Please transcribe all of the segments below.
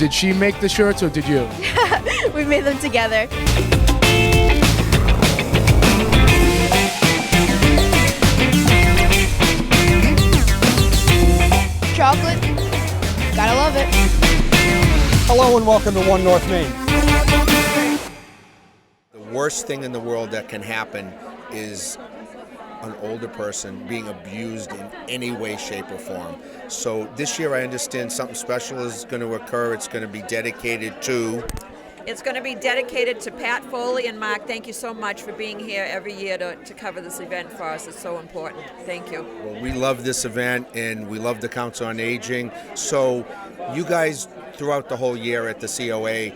Did she make the shirts or did you? We made them together. Chocolate. Gotta love it. Hello and welcome to One North Main. The worst thing in the world that can happen is an older person being abused in any way, shape, or form. So this year I understand something special is going to occur. It's going to be dedicated to... It's going to be dedicated to Pat Foley. And Mark, thank you so much for being here every year to cover this event for us. It's so important. Thank you. Well, we love this event and we love the Council on Aging. So you guys, throughout the whole year at the COA,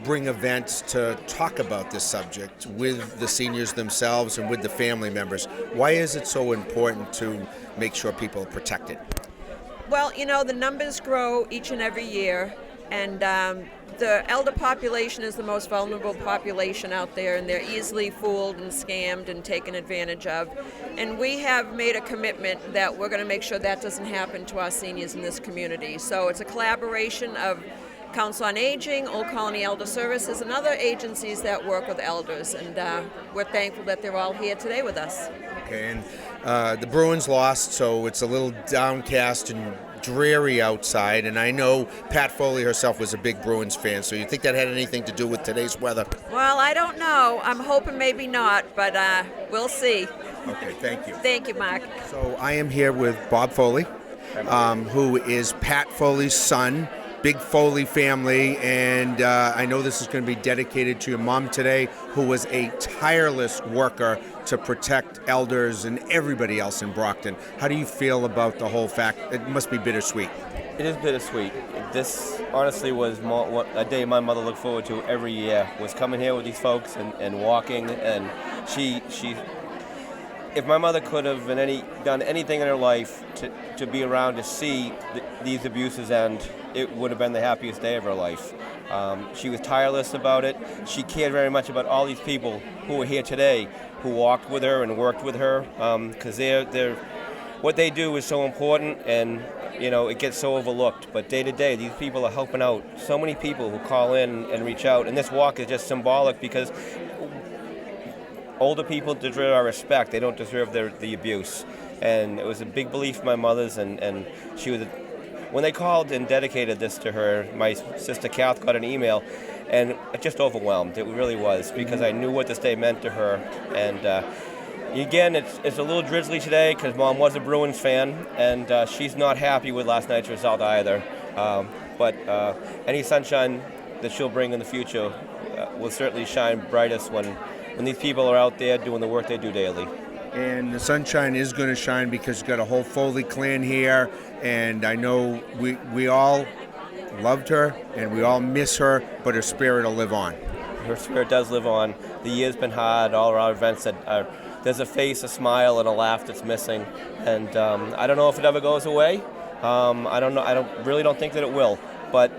bring events to talk about this subject with the seniors themselves and with the family members. Why is it so important to make sure people are protected? Well, you know, the numbers grow each and every year, and the elder population is the most vulnerable population out there, and they're easily fooled and scammed and taken advantage of. And we have made a commitment that we're going to make sure that doesn't happen to our seniors in this community. So it's a collaboration of Council on Aging, Old Colony Elder Services, and other agencies that work with elders. And we're thankful that they're all here today with us. Okay, and the Bruins lost, so it's a little downcast and dreary outside, and I know Pat Foley herself was a big Bruins fan, so you think that had anything to do with today's weather? Well, I don't know. I'm hoping maybe not, but we'll see. Okay, thank you. Thank you, Mark. So I am here with Bob Foley, who is Pat Foley's son. Big Foley family, and I know this is going to be dedicated to your mom today, who was a tireless worker to protect elders and everybody else in Brockton. How do you feel about the whole fact? It must be bittersweet. It is bittersweet. This honestly was a day my mother looked forward to every year, was coming here with these folks and walking, and she if my mother could have done anything in her life to be around to see these abuses end, it would have been the happiest day of her life. She was tireless about it. She cared very much about all these people who are here today, who walked with her and worked with her, because they're what they do is so important, and you know it gets so overlooked. But day to day, these people are helping out so many people who call in and reach out, and this walk is just symbolic because older people deserve our respect. They don't deserve the abuse. And it was a big belief of my mother's, and she was, when they called and dedicated this to her, my sister Kath got an email, and it just overwhelmed. It really was, because I knew what this day meant to her. And again, it's a little drizzly today because Mom was a Bruins fan, and she's not happy with last night's result either. But any sunshine that she'll bring in the future will certainly shine brightest when these people are out there doing the work they do daily. And the sunshine is going to shine because you've got a whole Foley clan here, and I know we all loved her and we all miss her, but her spirit will live on. Her spirit does live on. The year's been hard. All our events there's a face, a smile, and a laugh that's missing, and I don't know if it ever goes away. I don't know. I really don't think that it will. But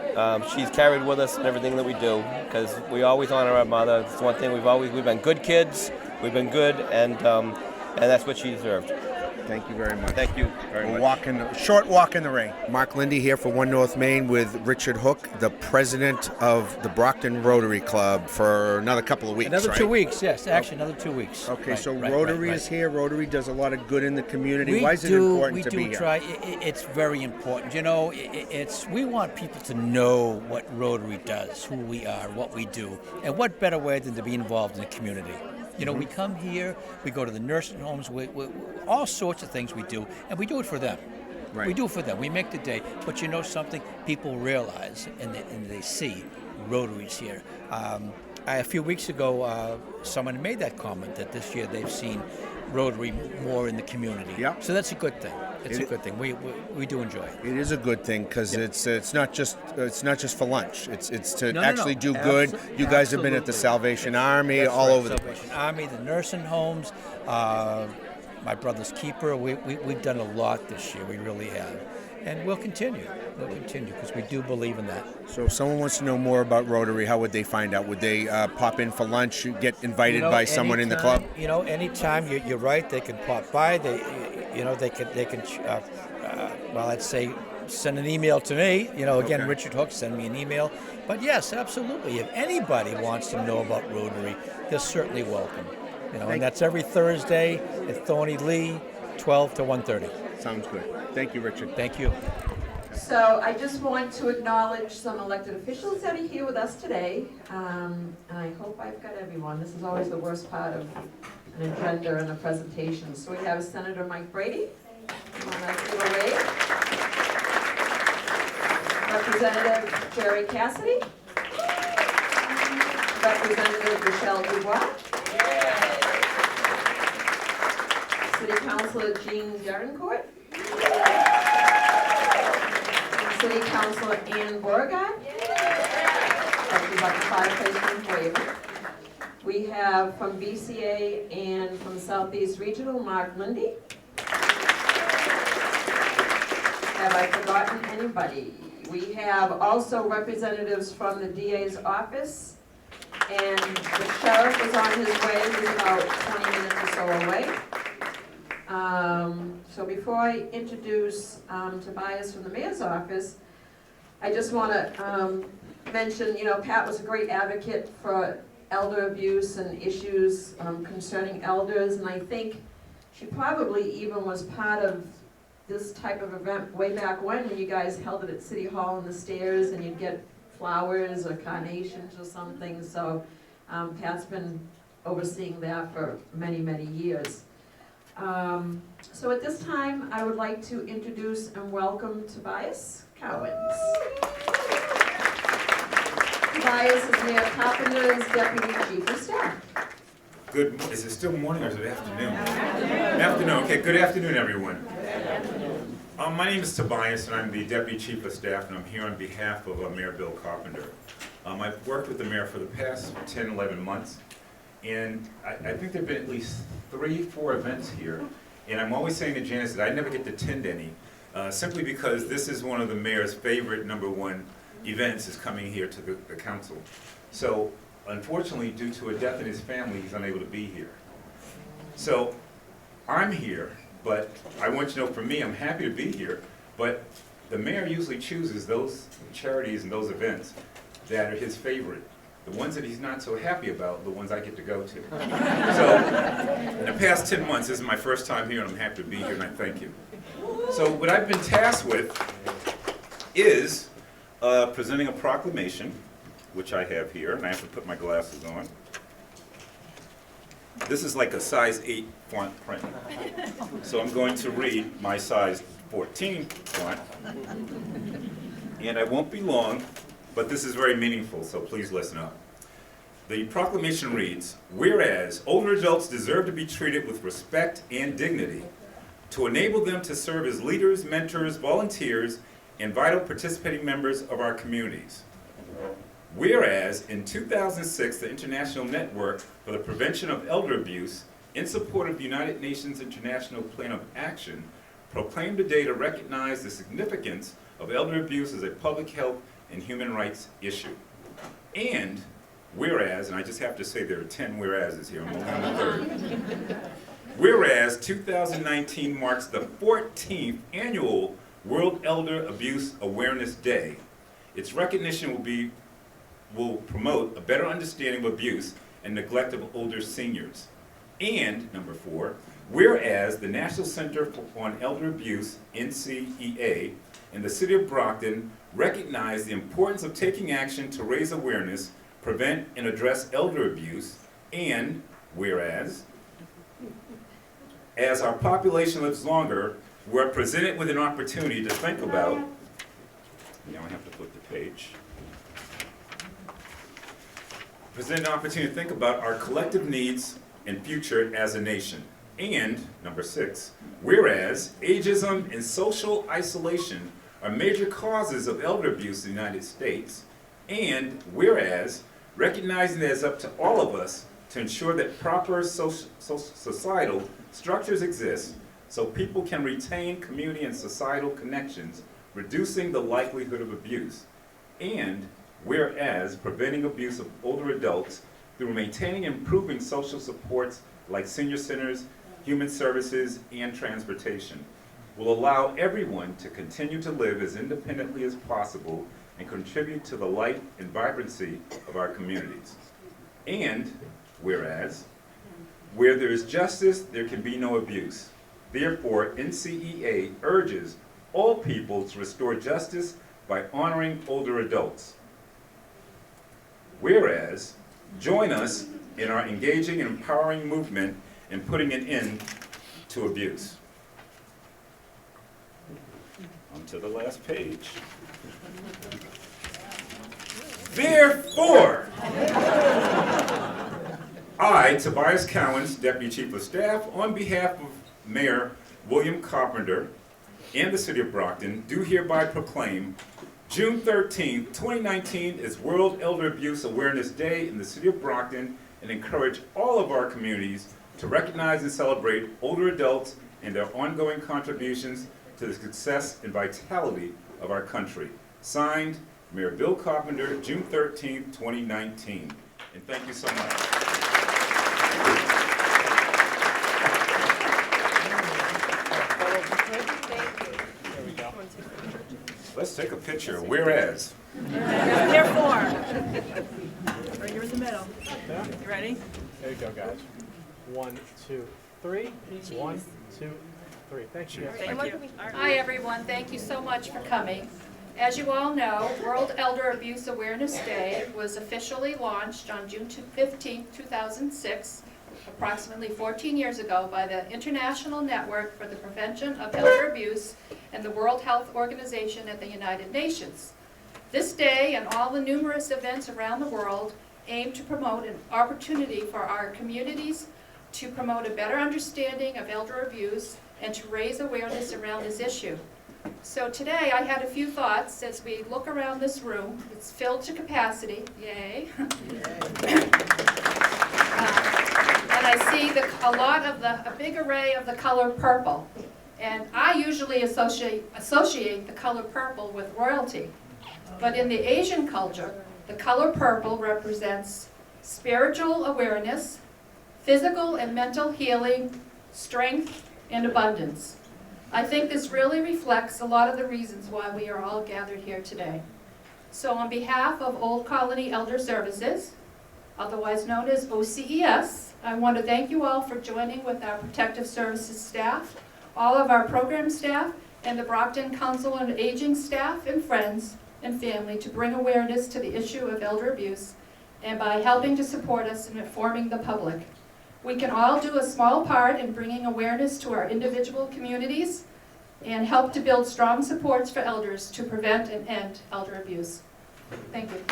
she's carried with us in everything that we do, because we always honor our mother. It's one thing we've been good kids. We've been good, and that's what she deserved. Thank you very much. Thank you very much. Short walk in the rain. Mark Lindy here for One North Main with Richard Hook, the president of the Brockton Rotary Club, for another couple of weeks. Another 2 weeks, yes. Actually, another 2 weeks. Okay, so Rotary is here. Rotary does a lot of good in the community. Why is it important to be here? We do try. It's very important. You know, we want people to know what Rotary does, who we are, what we do, and what better way than to be involved in the community. You know, we come here, we go to the nursing homes, we all sorts of things we do, and we do it for them. Right. We do it for them. We make the day. But you know something? People realize and they see Rotary's here. A few weeks ago, someone made that comment that this year they've seen Rotary more in the community. Yeah. So that's a good thing. It's a good thing. We do enjoy it. It is a good thing because it's not just for lunch. It's to No. actually do good. You guys have been at the Salvation Army, That's all right. over the place. Salvation Army, the nursing homes, my brother's keeper. We've done a lot this year. We really have. And we'll continue. We'll continue because we do believe in that. So if someone wants to know more about Rotary, how would they find out? Would they pop in for lunch, get invited by someone in the club? You know, anytime. You're right. They can pop by. They can. Well, I'd say send an email to me. Again, Okay. Richard Hook, send me an email. But yes, absolutely. If anybody wants to know about Rotary, they're certainly welcome. And that's every Thursday at Thorny Lee, 12 to 1:30. Sounds good. Thank you, Richard. Thank you. So I just want to acknowledge some elected officials that are here with us today. And I hope I've got everyone. This is always the worst part of an agenda and a presentation. So we have Senator Mike Brady. Come on up to the way. Representative Jerry Cassidy. Representative Michele Dubois. City Councilor Jean Derencourt. City Councilor Ann Beauregard. About the fireplace waiver. We have from BCA and from Southeast Regional, Mark Lindy. Have I forgotten anybody? We have also representatives from the DA's office, and the sheriff is on his way. He's about 20 minutes or so away. So before I introduce Tobias from the mayor's office, I just want to mention, Pat was a great advocate for elder abuse and issues concerning elders, and I think she probably even was part of this type of event way back when you guys held it at City Hall on the stairs and you'd get flowers or carnations or something. So Pat's been overseeing that for many, many years. So at this time, I would like to introduce and welcome Tobias Cowens. Tobias is Mayor Carpenter's Deputy Chief of Staff. Is it still morning or is it afternoon? Afternoon, okay, good afternoon, everyone. My name is Tobias and I'm the Deputy Chief of Staff, and I'm here on behalf of Mayor Bill Carpenter. I've worked with the mayor for the past 10, 11 months, and I think there have been at least 3, 4 events here, and I'm always saying to Janice that I never get to attend any, simply because this is one of the mayor's favorite #1 events, is coming here to the council. So, unfortunately, due to a death in his family, he's unable to be here. So, I'm here, but I want you to know, for me, I'm happy to be here, but the mayor usually chooses those charities and those events that are his favorite. The ones that he's not so happy about, the ones I get to go to. So, in the past 10 months, this is my first time here, and I'm happy to be here, and I thank you. So, what I've been tasked with is presenting a proclamation, which I have here, and I have to put my glasses on. This is like a size 8 font print. So I'm going to read my size 14 font. And I won't be long, but this is very meaningful, so please listen up. The proclamation reads, whereas older adults deserve to be treated with respect and dignity, to enable them to serve as leaders, mentors, volunteers, and vital participating members of our communities. Whereas in 2006, the International Network for the Prevention of Elder Abuse, in support of the United Nations International Plan of Action, proclaimed a day to recognize the significance of elder abuse as a public health and human rights issue. And whereas, and I just have to say there are 10 whereases here, I'm only on the third. Whereas 2019 marks the 14th annual World Elder Abuse Awareness Day. Its recognition will promote a better understanding of abuse and neglect of older seniors. And, number 4, whereas the National Center on Elder Abuse, NCEA, and the City of Brockton recognize the importance of taking action to raise awareness, prevent and address elder abuse, and whereas, as our population lives longer, we're presented with an opportunity to think about, now I have to flip the page, presented an opportunity to think about our collective needs and future as a nation. And, number 6, whereas ageism and social isolation are major causes of elder abuse in the United States, and whereas recognizing that it's up to all of us to ensure that proper societal structures exist so people can retain community and societal connections, reducing the likelihood of abuse, and whereas preventing abuse of older adults through maintaining and improving social supports like senior centers, human services, and transportation. will allow everyone to continue to live as independently as possible and contribute to the light and vibrancy of our communities. And whereas, where there is justice, there can be no abuse. Therefore, NCEA urges all people to restore justice by honoring older adults. Whereas, join us in our engaging and empowering movement in putting an end to abuse. On to the last page. Therefore, I, Tobias Cowens, Deputy Chief of Staff, on behalf of Mayor William Carpenter and the City of Brockton, do hereby proclaim June 13th, 2019 is World Elder Abuse Awareness Day in the City of Brockton, and encourage all of our communities to recognize and celebrate older adults and their ongoing contributions to the success and vitality of our country. Signed, Mayor Bill Carpenter, June 13th, 2019. And thank you so much. Let's take a picture. Whereas. Therefore. Right here in the middle. You ready? There you go, guys. 1, 2, 3. 1, 2, 3. Thank you. Thank you. Hi, everyone. Thank you so much for coming. As you all know, World Elder Abuse Awareness Day was officially launched on June 15, 2006, approximately 14 years ago, by the International Network for the Prevention of Elder Abuse and the World Health Organization at the United Nations. This day and all the numerous events around the world aim to promote an opportunity for our communities to promote a better understanding of elder abuse and to raise awareness around this issue. So today I had a few thoughts as we look around this room. It's filled to capacity, yay. And I see a big array of the color purple. And I usually associate the color purple with royalty. But in the Asian culture, the color purple represents spiritual awareness, physical and mental healing, strength, and abundance. I think this really reflects a lot of the reasons why we are all gathered here today. So on behalf of Old Colony Elder Services, otherwise known as OCES, I want to thank you all for joining with our Protective Services staff, all of our program staff, and the Brockton Council on Aging staff and friends and family to bring awareness to the issue of elder abuse and by helping to support us in informing the public. We can all do a small part in bringing awareness to our individual communities and help to build strong supports for elders to prevent and end elder abuse. Thank you.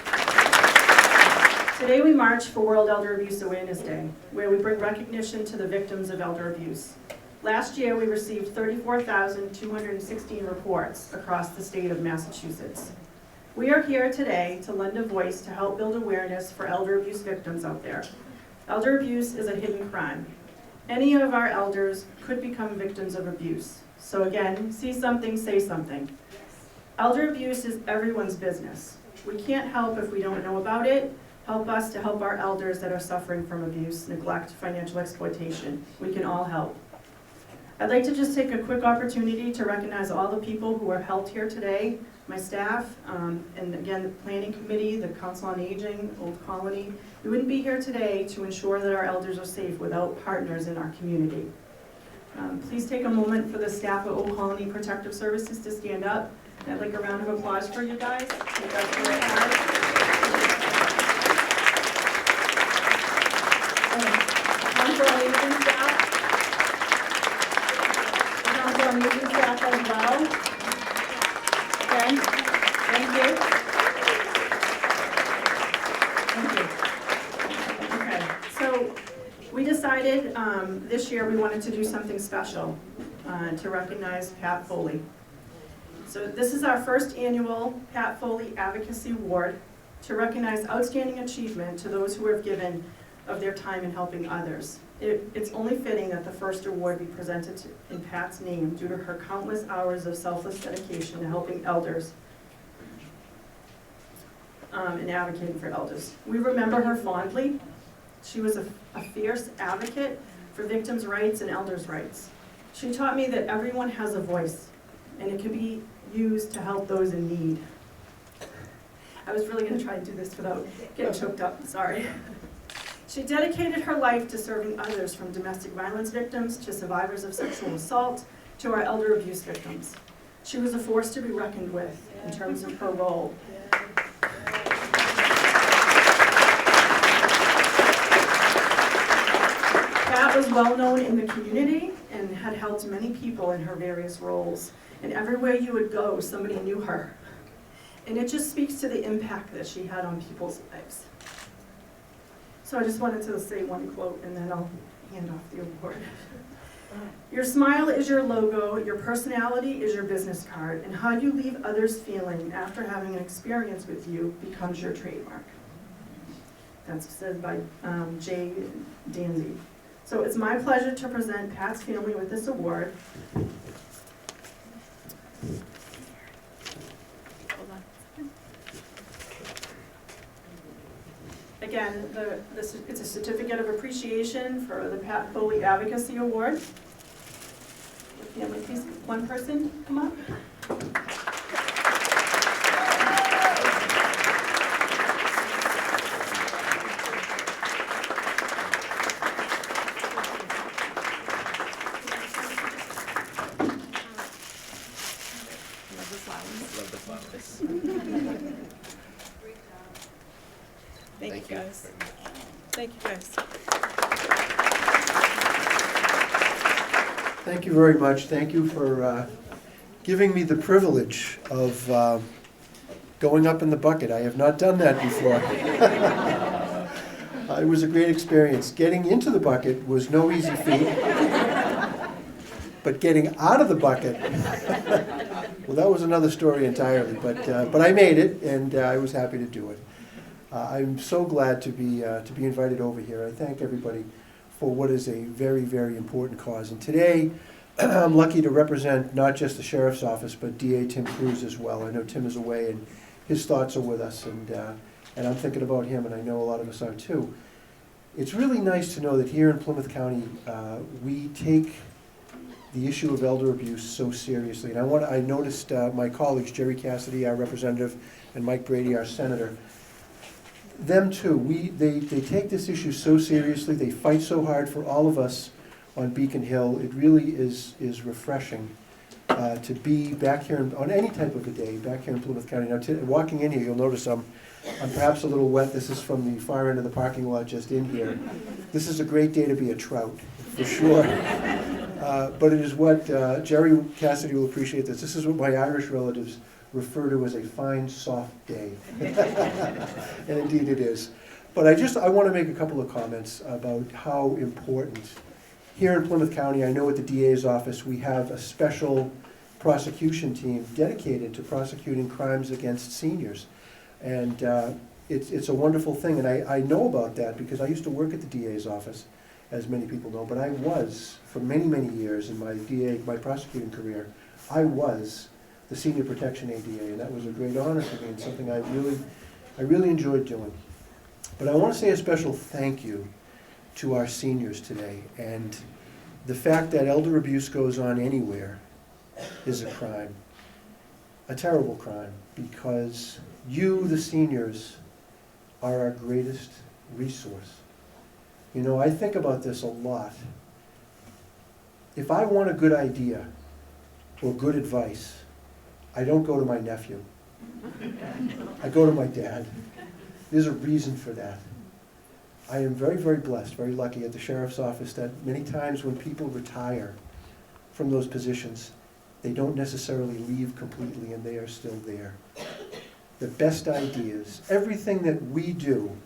Today we march for World Elder Abuse Awareness Day, where we bring recognition to the victims of elder abuse. Last year we received 34,216 reports across the state of Massachusetts. We are here today to lend a voice to help build awareness for elder abuse victims out there. Elder abuse is a hidden crime. Any of our elders could become victims of abuse. So again, see something, say something. Elder abuse is everyone's business. We can't help if we don't know about it. Help us to help our elders that are suffering from abuse, neglect, financial exploitation. We can all help. I'd like to just take a quick opportunity to recognize all the people who are helped here today, my staff, and again, the Planning Committee, the Council on Aging, Old Colony. We wouldn't be here today to ensure that our elders are safe without partners in our community. Please take a moment for the staff of Old Colony Protective Services to stand up. And I'd like a round of applause for you guys. You guys are very hard. Council on Aging staff. Council on Aging staff as well. Okay, thank you. Okay, so we decided this year we wanted to do something special to recognize Pat Foley. So this is our first annual Pat Foley Advocacy Award to recognize outstanding achievement to those who have given of their time in helping others. It's only fitting that the first award be presented in Pat's name due to her countless hours of selfless dedication to helping elders and advocating for elders. We remember her fondly. She was a fierce advocate for victims' rights and elders' rights. She taught me that everyone has a voice, and it can be used to help those in need. I was really going to try to do this without getting choked up, sorry. She dedicated her life to serving others, from domestic violence victims to survivors of sexual assault to our elder abuse victims. She was a force to be reckoned with in terms of her role. Pat was well known in the community and had helped many people in her various roles. And everywhere you would go, somebody knew her. And it just speaks to the impact that she had on people's lives. So I just wanted to say one quote, and then I'll hand off the award. Your smile is your logo, your personality is your business card, and how you leave others feeling after having an experience with you becomes your trademark. That's said by Jay Danzy. So it's my pleasure to present Pat's family with this award. Again, it's a certificate of appreciation for the Pat Foley Advocacy Award. Family, please, one person come up. Love the flowers. Thank you, guys. Thank you, guys. Thank you very much. Thank you for giving me the privilege of going up in the bucket. I have not done that before. It was a great experience. Getting into the bucket was no easy feat. But getting out of the bucket, well, that was another story entirely. But I made it, and I was happy to do it. I'm so glad to be invited over here. I thank everybody for what is a very, very important cause. And today, I'm lucky to represent not just the Sheriff's Office, but DA Tim Cruz as well. I know Tim is away, and his thoughts are with us, and I'm thinking about him, and I know a lot of us are too. It's really nice to know that here in Plymouth County, we take the issue of elder abuse so seriously. And I noticed my colleagues, Jerry Cassidy, our representative, and Mike Brady, our senator, them too, they take this issue so seriously. They fight so hard for all of us on Beacon Hill. It really is refreshing to be back here on any type of a day, back here in Plymouth County. Now, walking in here, you'll notice I'm perhaps a little wet. This is from the far end of the parking lot just in here. This is a great day to be a trout, for sure. But it is what, Jerry Cassidy will appreciate this. This is what my Irish relatives refer to as a fine, soft day. And indeed it is. But I want to make a couple of comments about how important, here in Plymouth County, I know at the DA's office, we have a special prosecution team dedicated to prosecuting crimes against seniors. And it's a wonderful thing, and I know about that because I used to work at the DA's office, as many people know, but I was, for many, many years in my prosecuting career, I was the Senior Protection ADA, and that was a great honor for me and something I really enjoyed doing. But I want to say a special thank you to our seniors today, and the fact that elder abuse goes on anywhere is a crime, a terrible crime, because you, the seniors, are our greatest resource. You know, I think about this a lot. If I want a good idea or good advice, I don't go to my nephew. I go to my dad. There's a reason for that. I am very, very blessed, very lucky at the Sheriff's Office that many times when people retire from those positions, they don't necessarily leave completely and they are still there. The best ideas, everything that we do,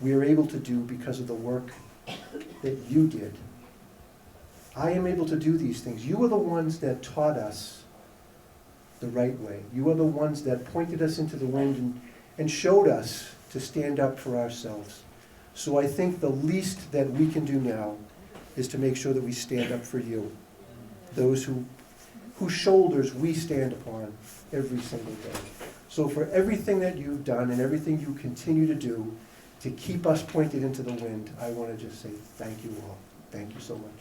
we are able to do because of the work that you did. I am able to do these things. You are the ones that taught us the right way. You are the ones that pointed us into the wind and showed us to stand up for ourselves. So I think the least that we can do now is to make sure that we stand up for you, those whose shoulders we stand upon every single day. So for everything that you've done and everything you continue to do to keep us pointed into the wind, I want to just say thank you all. Thank you so much.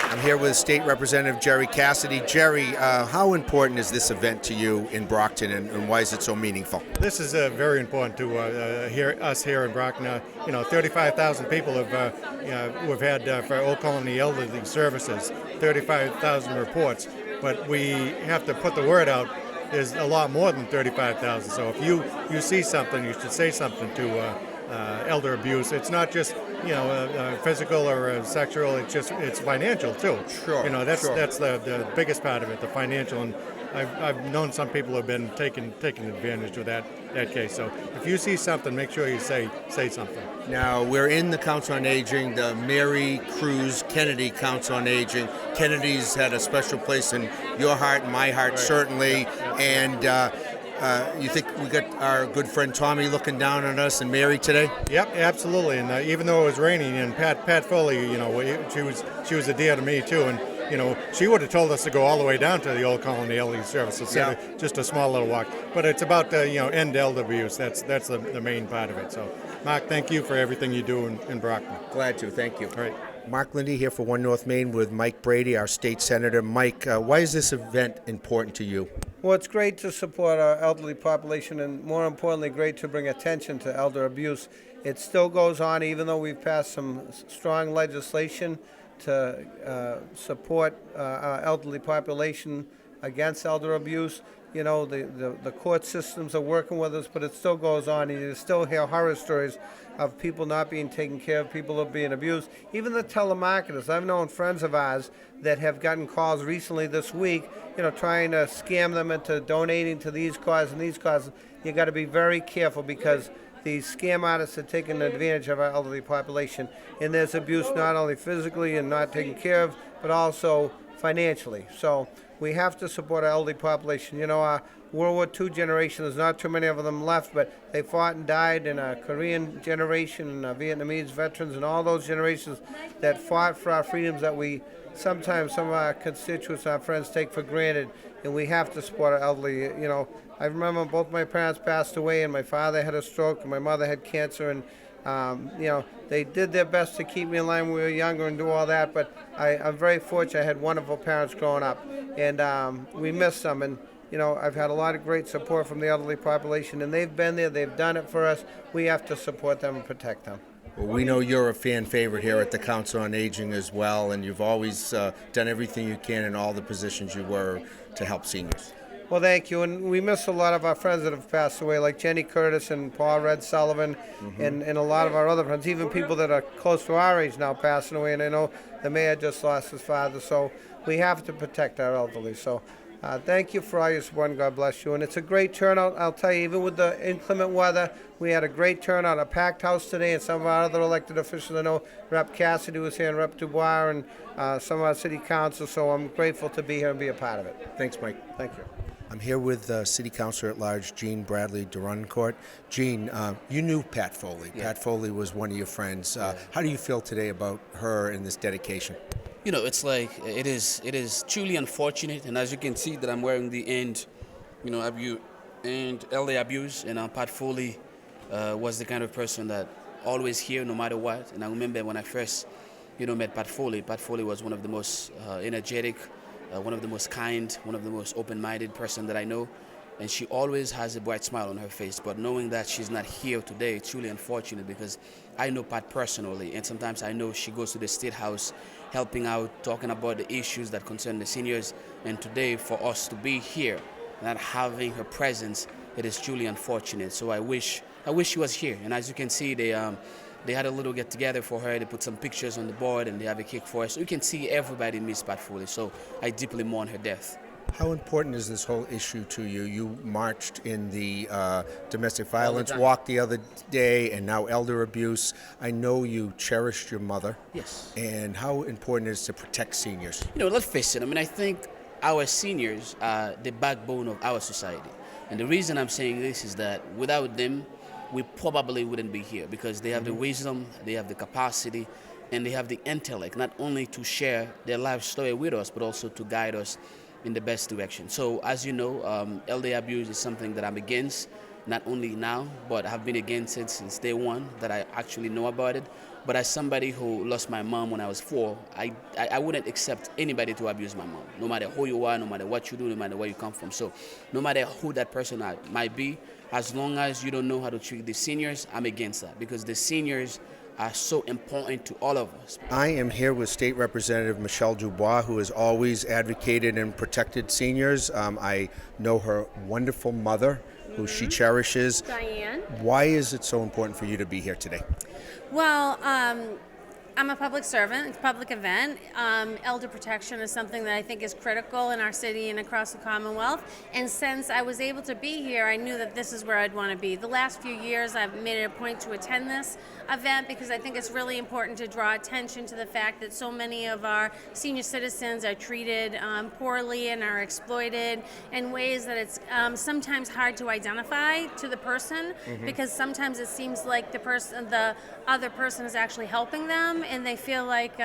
I'm here with State Representative Jerry Cassidy. Jerry, how important is this event to you in Brockton, and why is it so meaningful? This is very important to us here in Brockton. 35,000 people we've had for Old Colony Elderly Services, 35,000 reports, but we have to put the word out. There's a lot more than 35,000. So if you see something, you should say something to elder abuse. It's not just physical or sexual. It's financial too. Sure. That's the biggest part of it, the financial. And I've known some people who have been taking advantage of that case. So if you see something, make sure you say something. Now, we're in the Council on Aging, the Mary Cruz Kennedy Council on Aging. Kennedy's had a special place in your heart and my heart, certainly. And you think we got our good friend Tommy looking down on us and Mary today? Yep, absolutely. And even though it was raining, and Pat Foley, she was a dear to me too. And she would have told us to go all the way down to the Old Colony Elderly Service instead of just a small little walk. But it's about end elder abuse. That's the main part of it. So, Mark, thank you for everything you do in Brockton. Glad to. Thank you. All right. Mark Lindy here for One North Maine with Mike Brady, our state senator. Mike, why is this event important to you? Well, it's great to support our elderly population, and more importantly, great to bring attention to elder abuse. It still goes on, even though we've passed some strong legislation to support our elderly population against elder abuse. The court systems are working with us, but it still goes on, and you still hear horror stories of people not being taken care of, people are being abused. Even the telemarketers. I've known friends of ours that have gotten calls recently this week, trying to scam them into donating to these causes and these causes. You got to be very careful, because these scam artists are taking advantage of our elderly population, and there's abuse not only physically and not taken care of, but also financially. So we have to support our elderly population. Our World War II generation, there's not too many of them left, but they fought and died in our Korean generation and our Vietnamese veterans and all those generations that fought for our freedoms that sometimes some of our constituents, our friends, take for granted, and we have to support our elderly. I remember both my parents passed away, and my father had a stroke, and my mother had cancer, and they did their best to keep me in line when we were younger and do all that, but I'm very fortunate I had wonderful parents growing up, and we miss them, and I've had a lot of great support from the elderly population, and they've been there, they've done it for us. We have to support them and protect them. Well, we know you're a fan favorite here at the Council on Aging as well, and you've always done everything you can in all the positions you were to help seniors. Well, thank you, and we miss a lot of our friends that have passed away, like Jenny Curtis and Paul Red Sullivan, and a lot of our other friends, even people that are close to our age now passing away, and I know the mayor just lost his father, so we have to protect our elderly. So thank you for all your support, and God bless you. And it's a great turnout, I'll tell you, even with the inclement weather, we had a great turnout, a packed house today, and some of our other elected officials. I know Rep. Cassidy was here, and Rep. Dubois, and some of our city council, so I'm grateful to be here and be a part of it. Thanks, Mike. Thank you. I'm here with City Councilor at Large, Jean Bradley Durancourt. Jean, you knew Pat Foley. Yeah. Pat Foley was one of your friends. How do you feel today about her and this dedication? It's like it is truly unfortunate, and as you can see that I'm wearing the end elder abuse, and Pat Foley was the kind of person that always here no matter what. And I remember when I first met Pat Foley was one of the most energetic, one of the most kind, one of the most open-minded person that I know, and she always has a bright smile on her face. But knowing that she's not here today, it's truly unfortunate, because I know Pat personally, and sometimes I know she goes to the State House helping out, talking about the issues that concern the seniors. And today, for us to be here, not having her presence, it is truly unfortunate. So I wish she was here. And as you can see, they had a little get-together for her. They put some pictures on the board, and they have a cake for her. So you can see everybody miss Pat Foley. So I deeply mourn her death. How important is this whole issue to you? You marched in the domestic violence walk the other day, and now elder abuse. I know you cherished your mother. Yes. And how important it is to protect seniors? Let's face it. I think our seniors are the backbone of our society. And the reason I'm saying this is that without them, we probably wouldn't be here, because they have the wisdom, they have the capacity, and they have the intellect, not only to share their life story with us, but also to guide us in the best direction. So as you know, elder abuse is something that I'm against. not only now, but I have been against it since day one that I actually know about it. But as somebody who lost my mom when I was 4, I wouldn't accept anybody to abuse my mom, no matter who you are, no matter what you do, no matter where you come from. So no matter who that person might be, as long as you don't know how to treat the seniors, I'm against that, because the seniors are so important to all of us. I am here with State Representative Michele Dubois, who has always advocated and protected seniors. I know her wonderful mother, who she cherishes. Diane. Why is it so important for you to be here today? Well, I'm a public servant. It's a public event. Elder protection is something that I think is critical in our city and across the Commonwealth. And since I was able to be here, I knew that this is where I'd want to be. The last few years, I've made it a point to attend this event because I think it's really important to draw attention to the fact that so many of our senior citizens are treated poorly and are exploited in ways that it's sometimes hard to identify to the person, because sometimes it seems like the other person is actually helping them, and they feel like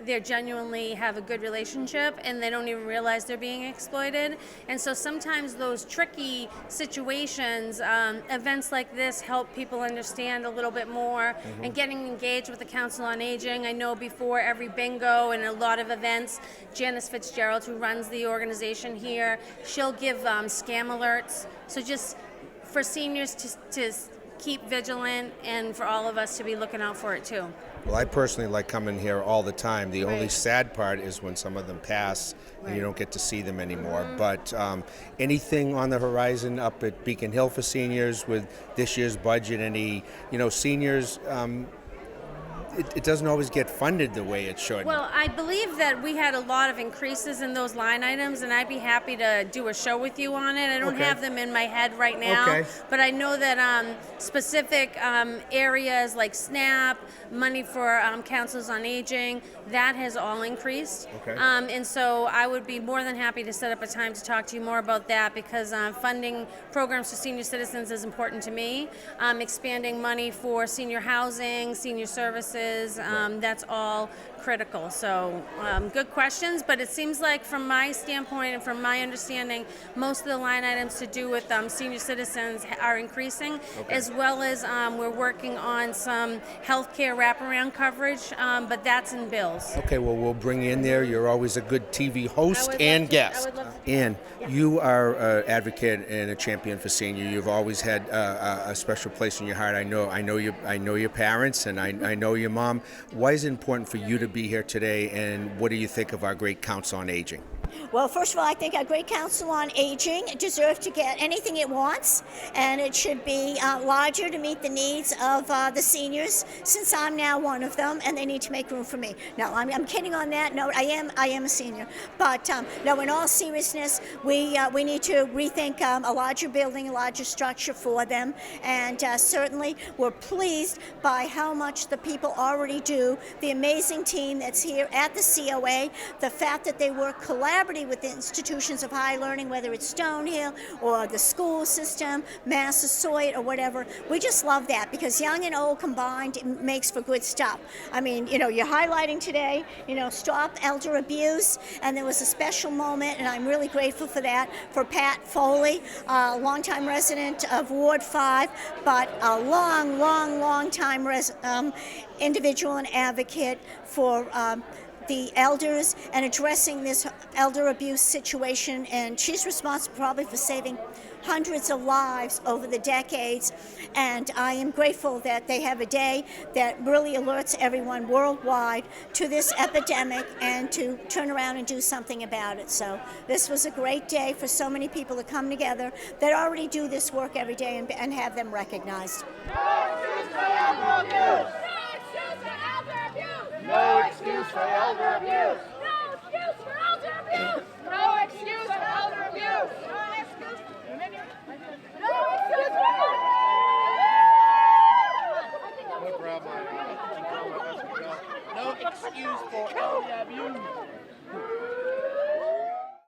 they genuinely have a good relationship and they don't even realize they're being exploited. And so sometimes those tricky situations, events like this help people understand a little bit more, and getting engaged with the Council on Aging. I know before every bingo and a lot of events, Janice Fitzgerald, who runs the organization here, she'll give scam alerts. So just for seniors to keep vigilant, and for all of us to be looking out for it too. Well, I personally like coming here all the time. The only sad part is when some of them pass and you don't get to see them anymore. But anything on the horizon up at Beacon Hill for seniors with this year's budget? Any, seniors, it doesn't always get funded the way it should. Well, I believe that we had a lot of increases in those line items, and I'd be happy to do a show with you on it. I don't have them in my head right now, but I know that specific areas like SNAP, money for councils on aging, that has all increased. And so I would be more than happy to set up a time to talk to you more about that, because funding programs for senior citizens is important to me. Expanding money for senior housing, senior services, that's all critical. So good questions, but it seems like from my standpoint and from my understanding, most of the line items to do with senior citizens are increasing, as well as we're working on some healthcare wraparound coverage, but that's in bills. Okay, well, we'll bring you in there. You're always a good TV host and guest. Ann, you are an advocate and a champion for senior. You've always had a special place in your heart. I know your parents, and I know your mom. Why is it important for you to be here today, and what do you think of our great Council on Aging? Well, first of all, I think our great Council on Aging deserves to get anything it wants, and it should be larger to meet the needs of the seniors, since I'm now one of them, and they need to make room for me. No, I'm kidding on that note. I am a senior. But no, in all seriousness, we need to rethink a larger building, a larger structure for them, and certainly we're pleased by how much the people already do, the amazing team that's here at the COA, the fact that they work collaboratively with the institutions of higher learning, whether it's Stonehill or the school system, Massasoit or whatever. We just love that, because young and old combined makes for good stuff. I mean, you're highlighting today, stop elder abuse, and there was a special moment, and I'm really grateful for that, for Pat Foley, a longtime resident of Ward 5, but a long time individual and advocate for the elders and addressing this elder abuse situation, and she's responsible probably for saving hundreds of lives over the decades, and I am grateful that they have a day that really alerts everyone worldwide to this epidemic and to turn around and do something about it. So this was a great day for so many people to come together that already do this work every day and have them recognized. No excuse for elder abuse! No excuse for elder abuse!